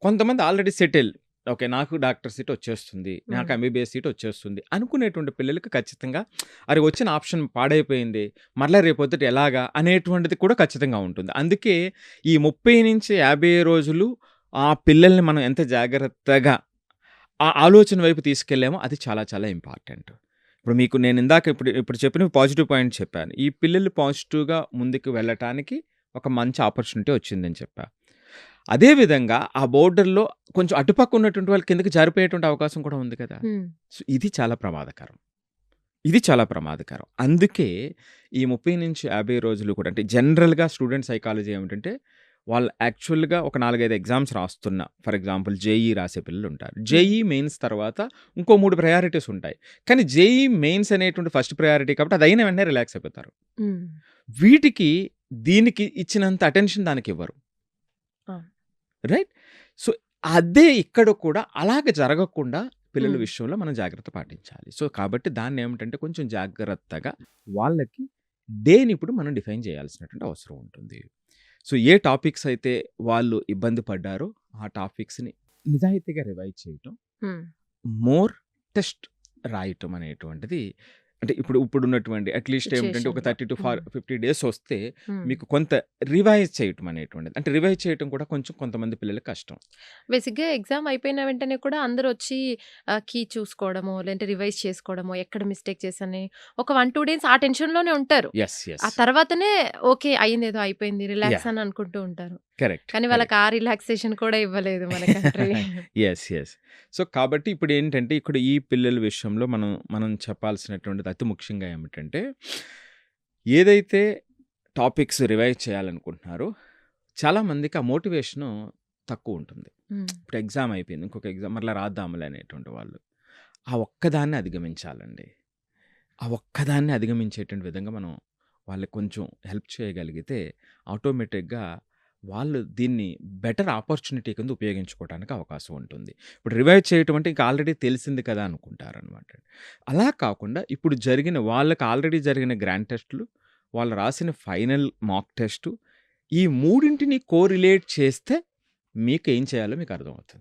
కొంతమంది already settle. Okay. నాకు doctor seat వచ్చేస్తుంది. నాకు హ్మ్. ఎంబీబీఎస్ సీట్ వచ్చేస్తుంది. అనుకునేటువంటి పిల్లలకి ఖచ్చితంగా అరె! వచ్చిన ఆప్షన్ పాడైపోయింది. మరలా రేపొద్దుట ఎలాగా అనేటువంటిది కూడా ఖచ్చితంగా ఉంటుంది. అందుకే ఈ 30-50 రోజులు ఆ పిల్లల్ని మనం ఎంత జాగ్రత్తగా ఆ ఆలోచన వైపు తీసుకెళ్ళామో అది చాలా చాలా ఇంపార్టెంట్. ఇప్పుడు మీకు నేను ఇందాక ఇప్పుడు చెప్పిన పాజిటివ్ పాయింట్ చెప్పాను. ఈ పిల్లలు పాజిటివ్‌గా ముందుకు వెళ్ళటానికి ఒక మంచి ఆపర్చునిటీ వచ్చిందని చెప్పా. అదే విధంగా ఆ బోర్డర్‌లో కొంచెం అటుపక్క ఉన్నటువంటి వాళ్ళు కిందకి జారిపోయేటువంటి అవకాశం కూడా ఉంది కదా! హ్మ్. సో, ఇది చాలా ప్రమాదకరం. ఇది చాలా ప్రమాదకరం. అందుకే ఈ 30-50 రోజులు కూడా అంటే జనరల్‌గా స్టూడెంట్ సైకాలజీ ఏమిటంటే, వాళ్ళు యాక్చువల్‌గా ఒక 4, 5 ఎగ్జామ్స్ రాస్తున్న ఫర్ ఎగ్జాంపుల్ జేఈఈ రాసే పిల్లలుంటారు. హ్మ్. జేఈఈ మెయిన్స్ తర్వాత ఇంకో 3 ప్రయారిటీస్ ఉంటాయి. కానీ జేఈఈ మెయిన్స్ అనేటువంటి ఫస్ట్ ప్రయారిటీ కాబట్టి అది అయిన వెంటనే రిలాక్స్ అయిపోతారు. హ్మ్. వీటికి దీనికి ఇచ్చినంత అటెన్షన్ దానికివ్వరు. ఆ! రైట్? సో, అదే ఇక్కడ కూడా అలాగ జరగకుండా పిల్లల హ్మ్. విషయంలో మనం జాగ్రత్త పాటించాలి. సో, కాబట్టి దాన్నేమిటంటే కొంచెం జాగ్రత్తగా వాళ్ళకి డేని ఇప్పుడు మనం డిఫైన్ చేయాల్సినటువంటి అవసరం ఉంటుంది. సో, ఏ టాపిక్స్ అయితే వాళ్ళు ఇబ్బంది పడ్డారో ఆ టాపిక్స్‌ని నిజాయితీగా రివైజ్ చేయటం. హ్మ్. మోర్ టెస్ట్ రాయటం అనేటువంటిది అంటే ఇప్పుడున్నటువంటి అట్‌లీస్ట్ ఏమిటంటే ఒక సిట్యుయేషన్‌లో. 50 డేస్ వస్తే హ్మ్. మీకు కొంత రివైజ్ చేయటం అనేటువంటిది. అంటే రివైజ్ చేయటం కూడా కొంతమంది పిల్లలకి కష్టం. బేసిక్‌గా ఎగ్జామ్ అయిపోయిన వెంటనే కూడా అందరొచ్చి కీ చూసుకోవడమో, లేదంటే రివైజ్ చేసుకోవడమో, ఎక్కడ మిస్టేక్ చేశానని ఒక 1, 2 డేస్ ఆ టెన్షన్‌లోనే ఉంటారు. యెస్. ఆ యెస్. తర్వాతనే ఓకే. అయిందేదో అయిపోయింది. Relax yeah! అని అనుకుంటూ ఉంటారు. కరెక్ట్. కానీ వాళ్ళకి కరెక్ట్. ఆ రిలాక్సేషన్ కూడా ఇవ్వలేదు మన కంట్రీ. యెస్. యెస్. సో, కాబట్టి ఇప్పుడేంటంటే ఇక్కడ ఈ పిల్లల విషయంలో మనం చెప్పాల్సినటువంటిది అతి ముఖ్యంగా ఏమిటంటే, ఏదైతే టాపిక్స్ రివైజ్ చేయాలనుకుంటున్నారో చాలామందికి ఆ మోటివేషను తక్కువుంటుంది. హ్మ్. ఇప్పుడు ఎగ్జామ్ అయిపోయింది. ఇంకొక ఎగ్జామ్ మరలా రాద్దాంలే అనేటువంటి వాళ్ళు. ఆ ఒక్కదాన్ని అధిగమించాలండి. ఆ ఒక్కదాన్ని అధిగమించేటువంటి విధంగా మనం వాళ్ళకి కొంచెం హెల్ప్ చేయగలిగితే ఆటోమేటిక్‌గా వాళ్ళు దీన్ని బెటర్ ఆపర్చునిటీ కింద ఉపయోగించుకోవడానికి అవకాశం ఉంటుంది. ఇప్పుడు రివైజ్ చేయటం అంటే ఇంక ఆల్రెడీ తెలిసింది కదా అనుకుంటారనమాట. అలా కాకుండా ఇప్పుడు జరిగిన వాళ్ళకి ఆల్రెడీ జరిగిన గ్రాండ్ టెస్ట్‌లు, వాళ్ళు రాసిన ఫైనల్ మాక్ టెస్టు ఈ మూడింటిని కోరిలేట్ చేస్తే మీకేం చేయాలో మీకు అర్థమవుతుంది.